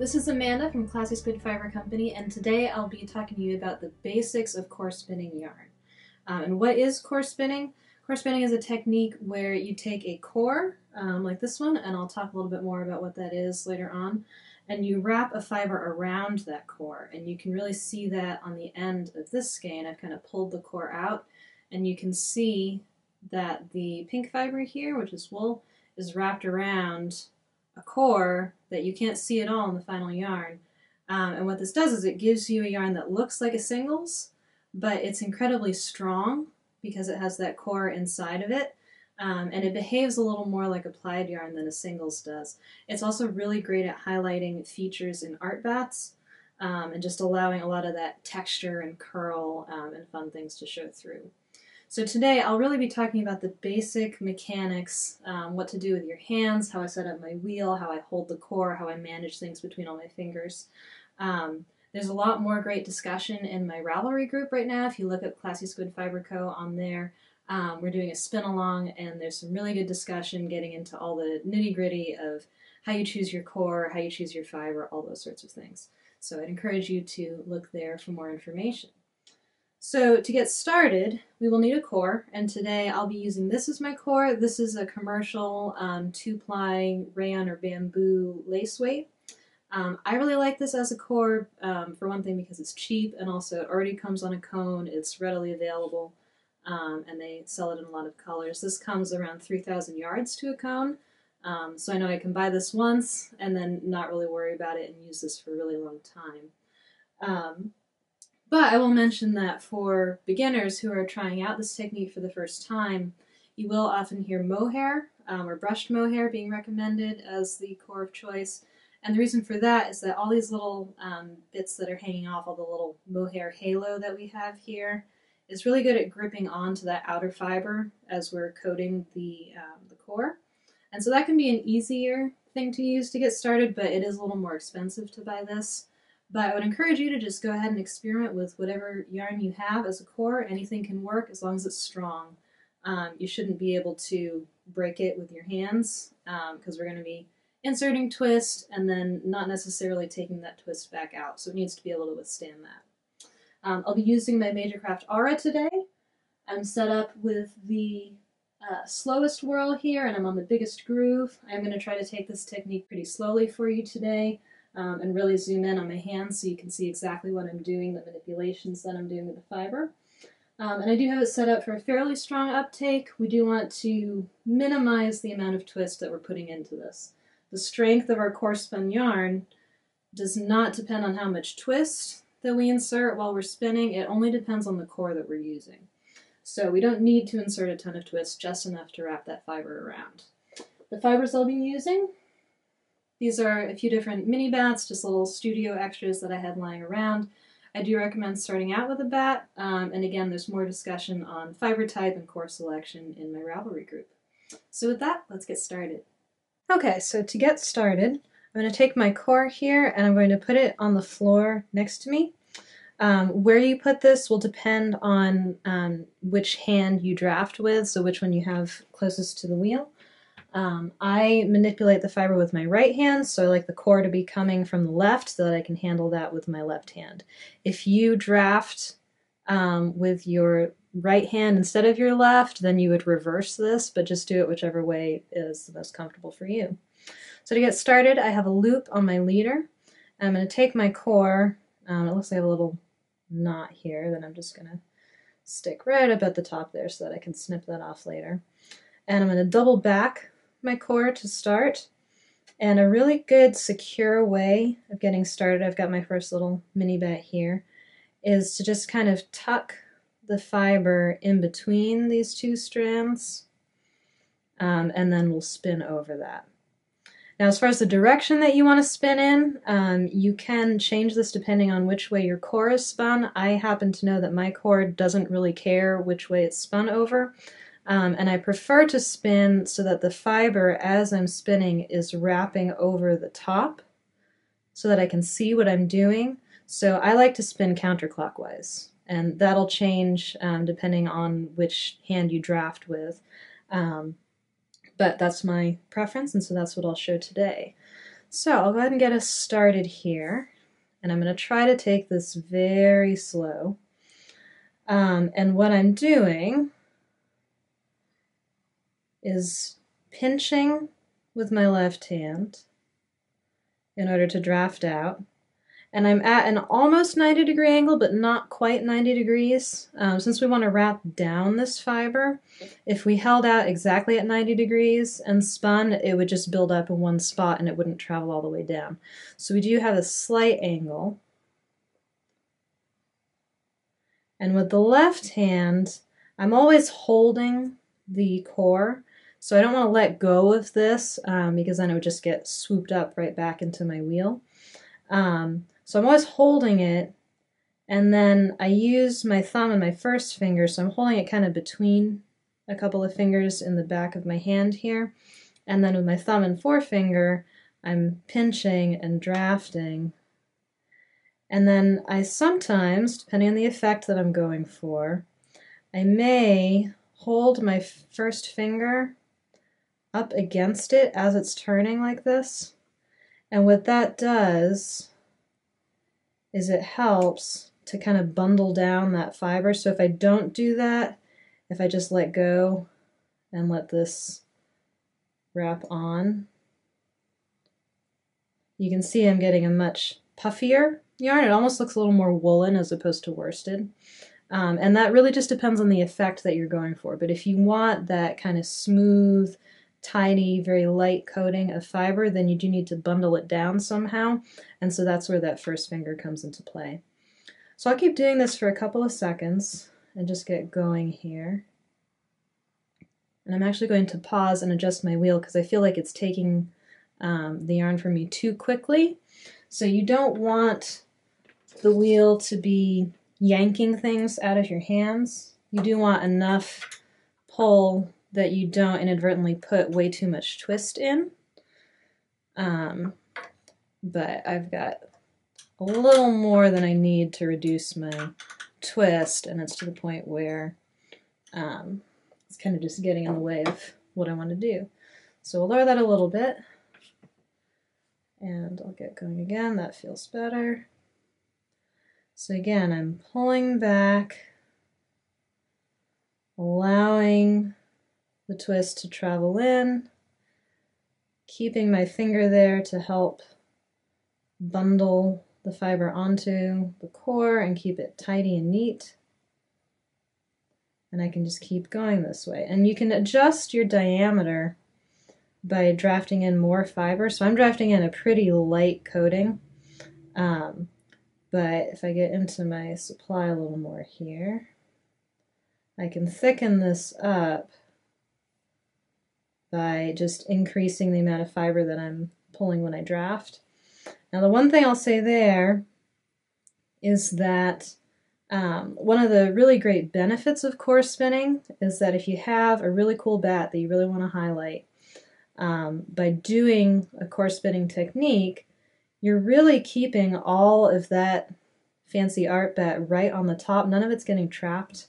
This is Amanda from Classy Squid Fiber Company, and today I'll be talking to you about the basics of core spinning yarn. And what is core spinning? Core spinning is a technique where you take a core, like this one, and I'll talk a little bit more about what that is later on, and you wrap a fiber around that core, and you can really see that on the end of this skein. I've kind of pulled the core out, and you can see that the pink fiber here, which is wool, is wrapped around a core that you can't see at all in the final yarn. And what this does is it gives you a yarn that looks like a singles, but it's incredibly strong because it has that core inside of it. And it behaves a little more like a plied yarn than a singles does. It's also really great at highlighting features in art bats and just allowing a lot of that texture and curl and fun things to show through. So today I'll really be talking about the basic mechanics, what to do with your hands, how I set up my wheel, how I hold the core, how I manage things between all my fingers. There's a lot more great discussion in my Ravelry group right now. If you look at Classy Squid Fiber Co. on there, we're doing a spin along, and there's some really good discussion getting into all the nitty-gritty of how you choose your core, how you choose your fiber, all those sorts of things. So I'd encourage you to look there for more information. So to get started, we will need a core, and today I'll be using this as my core. This is a commercial 2-ply rayon or bamboo lace weight. I really like this as a core, for one thing because it's cheap, and also it already comes on a cone, it's readily available, and they sell it in a lot of colors. This comes around 3,000 yards to a cone, so I know I can buy this once and then not really worry about it and use this for a really long time. But I will mention that for beginners who are trying out this technique for the first time, you will often hear mohair or brushed mohair being recommended as the core of choice. And the reason for that is that all these little bits that are hanging off, all the little mohair halo that we have here, is really good at gripping onto that outer fiber as we're coating the core. And so that can be an easier thing to use to get started, but it is a little more expensive to buy this. But I would encourage you to just go ahead and experiment with whatever yarn you have as a core. Anything can work as long as it's strong. You shouldn't be able to break it with your hands because we're going to be inserting twist and then not necessarily taking that twist back out. So it needs to be able to withstand that. I'll be using my Majorcraft Aura today. I'm set up with the slowest whirl here, and I'm on the biggest groove. I'm going to try to take this technique pretty slowly for you today. And really zoom in on my hands so you can see exactly what I'm doing, the manipulations that I'm doing with the fiber. And I do have it set up for a fairly strong uptake. We do want to minimize the amount of twist that we're putting into this. The strength of our corespun yarn does not depend on how much twist that we insert while we're spinning. It only depends on the core that we're using. So we don't need to insert a ton of twist, just enough to wrap that fiber around. The fibers I'll be using, these are a few different mini bats, just little studio extras that I had lying around. I do recommend starting out with a bat, and again, there's more discussion on fiber type and core selection in my Ravelry group. So with that, let's get started. Okay, so to get started, I'm going to take my core here and I'm going to put it on the floor next to me. Where you put this will depend on which hand you draft with, so which one you have closest to the wheel. I manipulate the fiber with my right hand, so I like the core to be coming from the left so that I can handle that with my left hand. If you draft with your right hand instead of your left, then you would reverse this, but just do it whichever way is the most comfortable for you. So to get started, I have a loop on my leader. I'm going to take my core, it looks like I have a little knot here that I'm just going to stick right up at the top there so that I can snip that off later. And I'm going to double back my core to start, and a really good secure way of getting started, I've got my first little mini bat here, is to just kind of tuck the fiber in between these two strands, and then we'll spin over that. Now as far as the direction that you want to spin in, you can change this depending on which way your core is spun. I happen to know that my core doesn't really care which way it's spun over. And I prefer to spin so that the fiber, as I'm spinning, is wrapping over the top so that I can see what I'm doing. So I like to spin counterclockwise, and that'll change depending on which hand you draft with. But that's my preference, and so that's what I'll show today. So I'll go ahead and get us started here, and I'm going to try to take this very slow. And what I'm doing is pinching with my left hand in order to draft out. And I'm at an almost 90-degree angle, but not quite 90 degrees. Since we want to wrap down this fiber, if we held out exactly at 90 degrees and spun, it would just build up in one spot and it wouldn't travel all the way down. So we do have a slight angle. And with the left hand, I'm always holding the core, so I don't want to let go of this because then it would just get swooped up right back into my wheel. So I'm always holding it, and then I use my thumb and my first finger, so I'm holding it kind of between a couple of fingers in the back of my hand here, and then with my thumb and forefinger, I'm pinching and drafting. And then I sometimes, depending on the effect that I'm going for, I may hold my first finger up against it as it's turning like this. And what that does is it helps to kind of bundle down that fiber. So if I don't do that, if I just let go and let this wrap on, you can see I'm getting a much puffier yarn. It almost looks a little more woolen as opposed to worsted. And that really just depends on the effect that you're going for. But if you want that kind of smooth, tiny, very light coating of fiber, then you do need to bundle it down somehow. And so that's where that first finger comes into play. So I'll keep doing this for a couple of seconds and just get going here. And I'm actually going to pause and adjust my wheel because I feel like it's taking the yarn from me too quickly. So you don't want the wheel to be yanking things out of your hands. You do want enough pull that you don't inadvertently put way too much twist in. But I've got a little more than I need to reduce my twist, and it's to the point where it's kind of just getting in the way of what I want to do. So we'll lower that a little bit, and I'll get going again. That feels better. So again, I'm pulling back, allowing the twist to travel in, keeping my finger there to help bundle the fiber onto the core and keep it tidy and neat. And I can just keep going this way. And you can adjust your diameter by drafting in more fiber. So I'm drafting in a pretty light coating. But if I get into my supply a little more here, I can thicken this up by just increasing the amount of fiber that I'm pulling when I draft. Now the one thing I'll say there is that one of the really great benefits of core spinning is that if you have a really cool bat that you really want to highlight, by doing a core spinning technique, you're really keeping all of that fancy art bat right on the top. None of it's getting trapped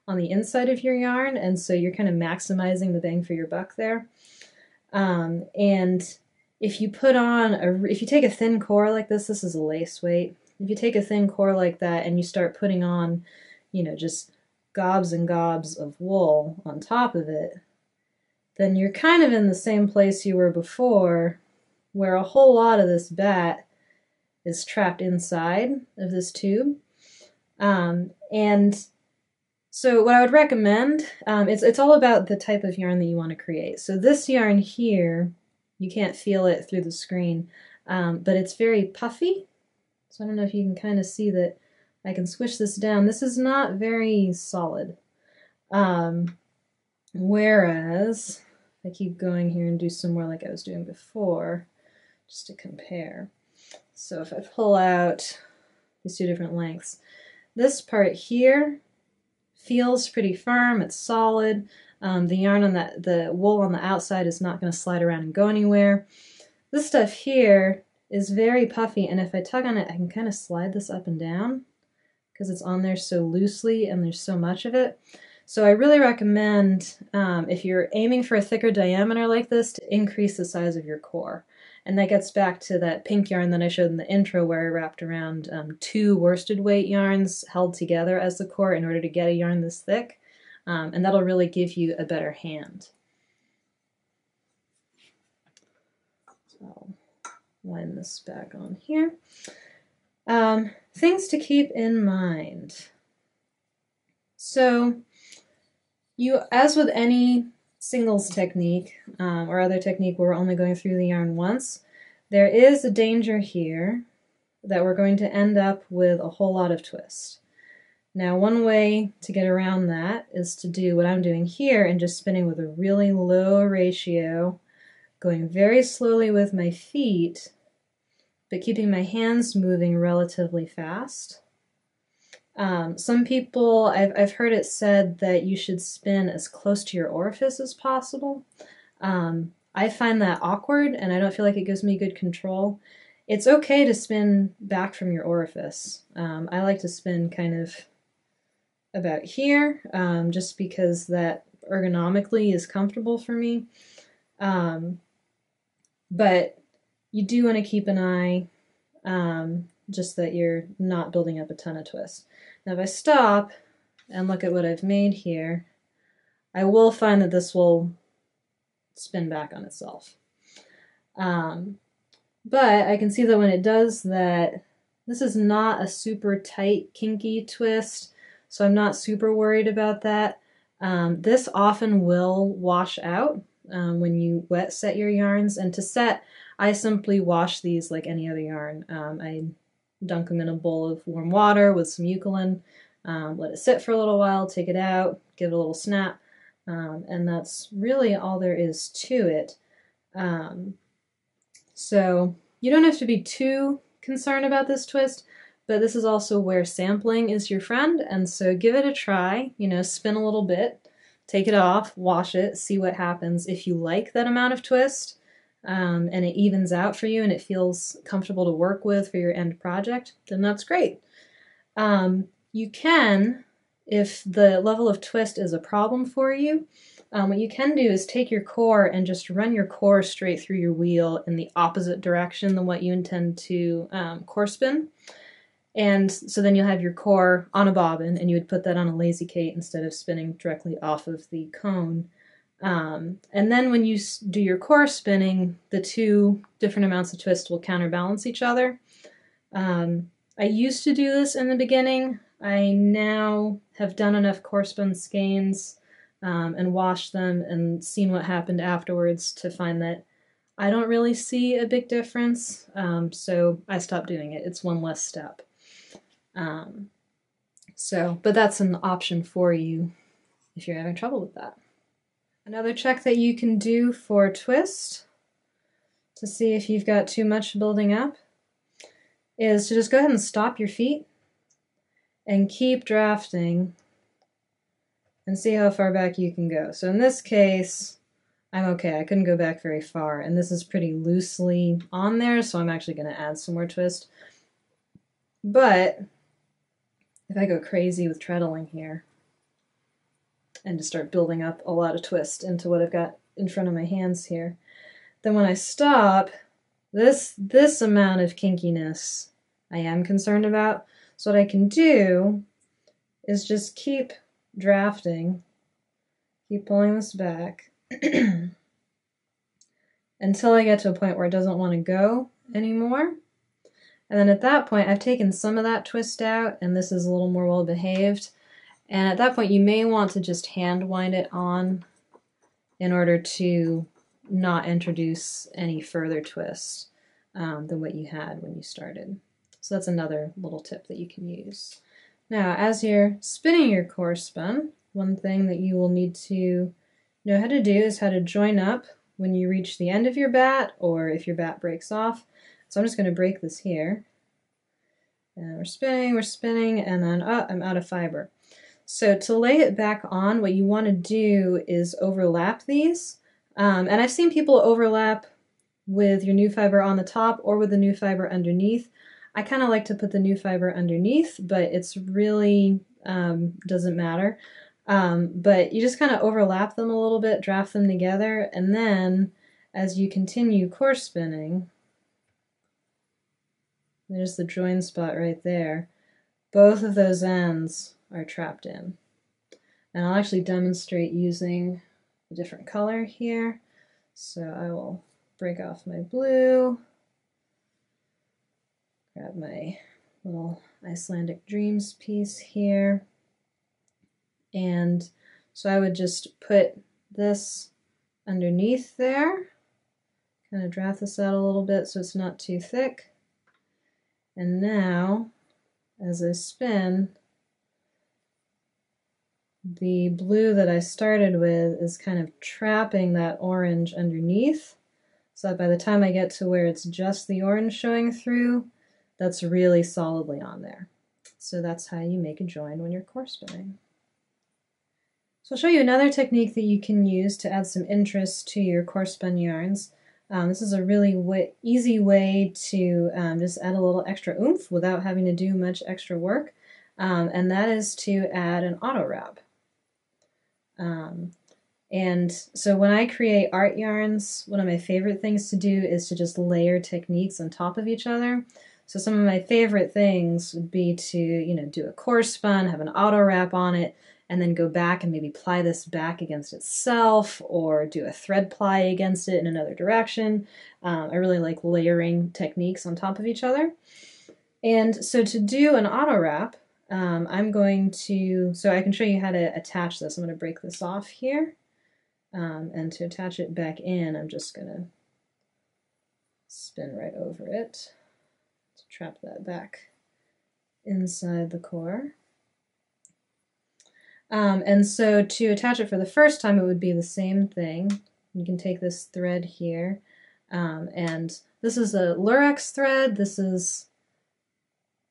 on the inside of your yarn, and so you're kind of maximizing the bang for your buck there. And if you put on if you take a thin core like this is a lace weight. If you take a thin core like that and you start putting on, you know, just gobs and gobs of wool on top of it, then you're kind of in the same place you were before, where a whole lot of this bat is trapped inside of this tube. And so what I would recommend, it's all about the type of yarn that you want to create. So this yarn here, you can't feel it through the screen, but it's very puffy. So I don't know if you can kind of see that I can squish this down. This is not very solid. Whereas, if I keep going here and do some more like I was doing before, just to compare. So if I pull out these two different lengths, this part here feels pretty firm, it's solid. The yarn on the wool on the outside is not going to slide around and go anywhere. This stuff here is very puffy, and if I tug on it, I can kind of slide this up and down because it's on there so loosely and there's so much of it. So I really recommend, if you're aiming for a thicker diameter like this, to increase the size of your core. And that gets back to that pink yarn that I showed in the intro where I wrapped around 2 worsted weight yarns held together as the core in order to get a yarn this thick. And that'll really give you a better hand. So I'll line this back on here. Things to keep in mind. So as with any singles technique or other technique where we're only going through the yarn once, there is a danger here that we're going to end up with a whole lot of twist. Now, one way to get around that is to do what I'm doing here and just spinning with a really low ratio, going very slowly with my feet, but keeping my hands moving relatively fast. Some people, I've heard it said that you should spin as close to your orifice as possible. I find that awkward and I don't feel like it gives me good control. It's okay to spin back from your orifice. I like to spin kind of about here, just because that ergonomically is comfortable for me. But you do want to keep an eye, just that you're not building up a ton of twist. Now if I stop and look at what I've made here, I will find that this will spin back on itself. But I can see that when it does that, this is not a super tight, kinky twist, so I'm not super worried about that. This often will wash out when you wet set your yarns, and to set, I simply wash these like any other yarn. I dunk them in a bowl of warm water with some eucalyptus, let it sit for a little while, take it out, give it a little snap, and that's really all there is to it. So you don't have to be too concerned about this twist, but this is also where sampling is your friend, and so give it a try, you know, spin a little bit, take it off, wash it, see what happens. If you like that amount of twist, and it evens out for you and it feels comfortable to work with for your end project, then that's great. You can, if the level of twist is a problem for you, what you can do is take your core and just run your core straight through your wheel in the opposite direction than what you intend to core spin. And so then you'll have your core on a bobbin and you would put that on a lazy Kate instead of spinning directly off of the cone. And then when you do your core spinning, the 2 different amounts of twist will counterbalance each other. I used to do this in the beginning. I now have done enough corespun skeins and washed them and seen what happened afterwards to find that I don't really see a big difference, so I stopped doing it. It's one less step. But that's an option for you if you're having trouble with that. Another check that you can do for twist to see if you've got too much building up is to just go ahead and stop your feet and keep drafting and see how far back you can go. So in this case, I'm okay. I couldn't go back very far, and this is pretty loosely on there, so I'm actually going to add some more twist. But if I go crazy with treadling here and just start building up a lot of twist into what I've got in front of my hands here, then when I stop, this amount of kinkiness I am concerned about. So what I can do is just keep drafting, keep pulling this back until I get to a point where it doesn't want to go anymore. And then at that point, I've taken some of that twist out, and this is a little more well behaved. And at that point, you may want to just hand wind it on in order to not introduce any further twist than what you had when you started. So that's another little tip that you can use. Now, as you're spinning your corespun, one thing that you will need to know how to do is how to join up when you reach the end of your bat, or if your bat breaks off. So I'm just going to break this here. And we're spinning, and then, oh, I'm out of fiber. So to lay it back on, what you want to do is overlap these. And I've seen people overlap with your new fiber on the top or with the new fiber underneath. I kind of like to put the new fiber underneath, but it's really doesn't matter. But you just kind of overlap them a little bit, draft them together, and then as you continue core spinning, there's the join spot right there. Both of those ends are trapped in. And I'll actually demonstrate using a different color here. So I will break off my blue, grab my little Icelandic Dreams piece here, and so I would just put this underneath there, kind of draft this out a little bit so it's not too thick. And now, as I spin, the blue that I started with is kind of trapping that orange underneath, so that by the time I get to where it's just the orange showing through, that's really solidly on there. So that's how you make a join when you're core spinning. So I'll show you another technique that you can use to add some interest to your core spun yarns. This is a really easy way to just add a little extra oomph without having to do much extra work, and that is to add an auto wrap. And so when I create art yarns, one of my favorite things to do is to just layer techniques on top of each other. So some of my favorite things would be to, do a corespun, have an auto wrap on it, and then go back and maybe ply this back against itself, or do a thread ply against it in another direction. I really like layering techniques on top of each other. And so to do an auto wrap, I'm going to, so I can show you how to attach this. I'm going to break this off here. And to attach it back in, I'm just going to spin right over it to trap that back inside the core. And so to attach it for the first time, it would be the same thing. You can take this thread here, and this is a lurex thread. This is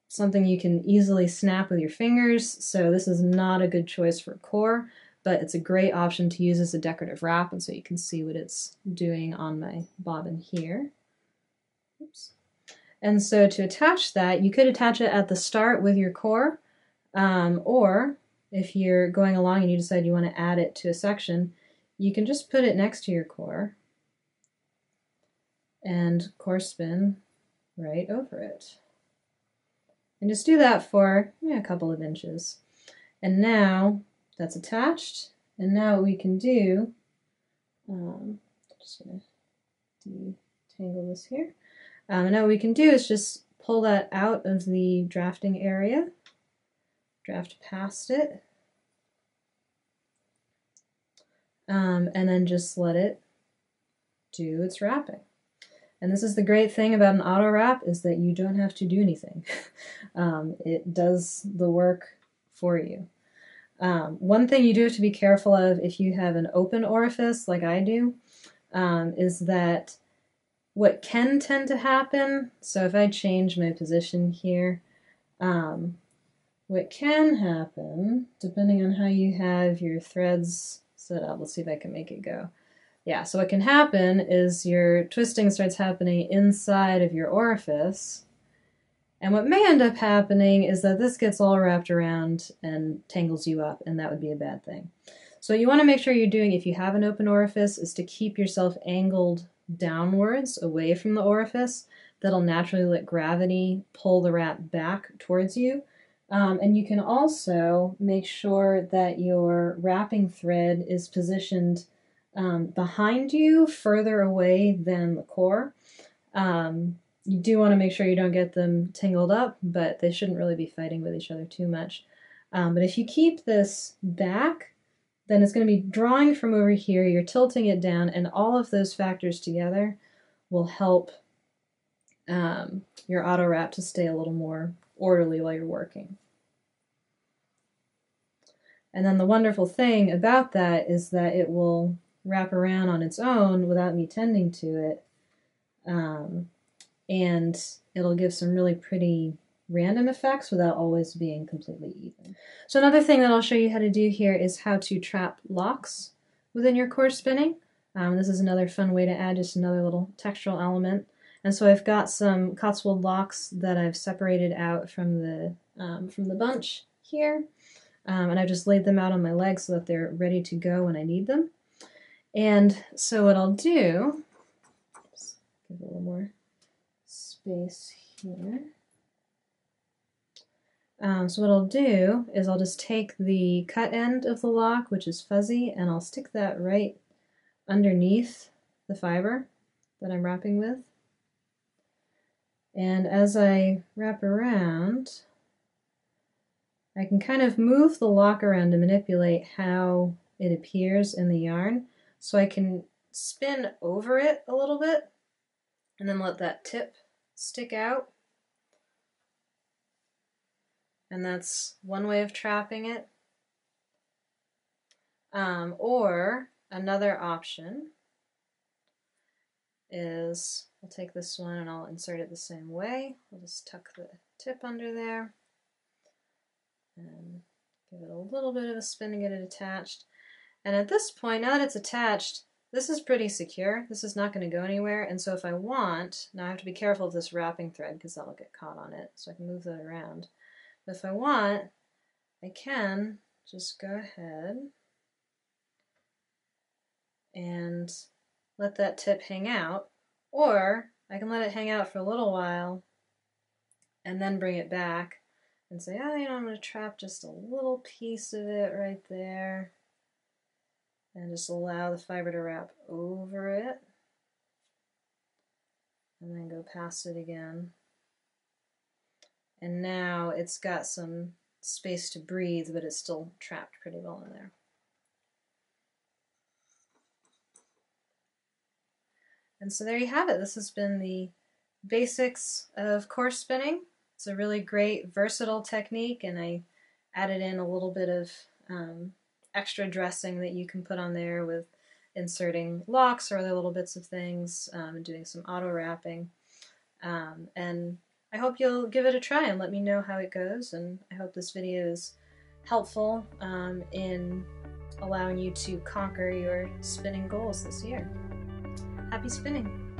something you can easily snap with your fingers, so this is not a good choice for core, but it's a great option to use as a decorative wrap, and so you can see what it's doing on my bobbin here. Oops. And so to attach that, you could attach it at the start with your core, or if you're going along and you decide you want to add it to a section, you can just put it next to your core and core spin right over it. And just do that for a couple of inches. And now that's attached, and now what we can do, I'm just going to detangle this here. And now what we can do is just pull that out of the drafting area, draft past it, and then just let it do its wrapping. And this is the great thing about an auto wrap, is that you don't have to do anything. It does the work for you. One thing you do have to be careful of if you have an open orifice like I do, is that what can tend to happen, so if I change my position here, what can happen, depending on how you have your threads set up, let's see if I can make it go. Yeah, so what can happen is your twisting starts happening inside of your orifice, and what may end up happening is that this gets all wrapped around and tangles you up, and that would be a bad thing. So what you want to make sure you're doing if you have an open orifice is to keep yourself angled downwards away from the orifice. That'll naturally let gravity pull the wrap back towards you. And you can also make sure that your wrapping thread is positioned behind you, further away than the core. You do want to make sure you don't get them tangled up, but they shouldn't really be fighting with each other too much. But if you keep this back, then it's going to be drawing from over here, you're tilting it down, and all of those factors together will help your auto wrap to stay a little more orderly while you're working. And then the wonderful thing about that is that it will wrap around on its own without me tending to it, and it'll give some really pretty random effects without always being completely even. So another thing that I'll show you how to do here is how to trap locks within your core spinning. This is another fun way to add just another little textural element. And so I've got some Cotswold locks that I've separated out from the bunch here, and I've just laid them out on my legs so that they're ready to go when I need them. And so what I'll do, oops, give it a little more space here. So what I'll do is I'll just take the cut end of the lock, which is fuzzy, and I'll stick that right underneath the fiber that I'm wrapping with. And as I wrap around, I can kind of move the lock around to manipulate how it appears in the yarn. So I can spin over it a little bit and then let that tip stick out. And that's one way of trapping it. Or another option is I'll take this one and I'll insert it the same way. I'll just tuck the tip under there and give it a little bit of a spin to get it attached. And at this point, now that it's attached, this is pretty secure. This is not going to go anywhere. And so if I want, now I have to be careful of this wrapping thread because that'll get caught on it. So I can move that around. But if I want, I can just go ahead and let that tip hang out, or I can let it hang out for a little while and then bring it back and say, oh, you know, I'm going to trap just a little piece of it right there and just allow the fiber to wrap over it and then go past it again. And now it's got some space to breathe, but it's still trapped pretty well in there. And so there you have it. This has been the basics of core spinning. It's a really great, versatile technique, and I added in a little bit of extra dressing that you can put on there with inserting locks or other little bits of things, and doing some auto wrapping. And I hope you'll give it a try and let me know how it goes, and I hope this video is helpful in allowing you to conquer your spinning goals this year. Happy spinning!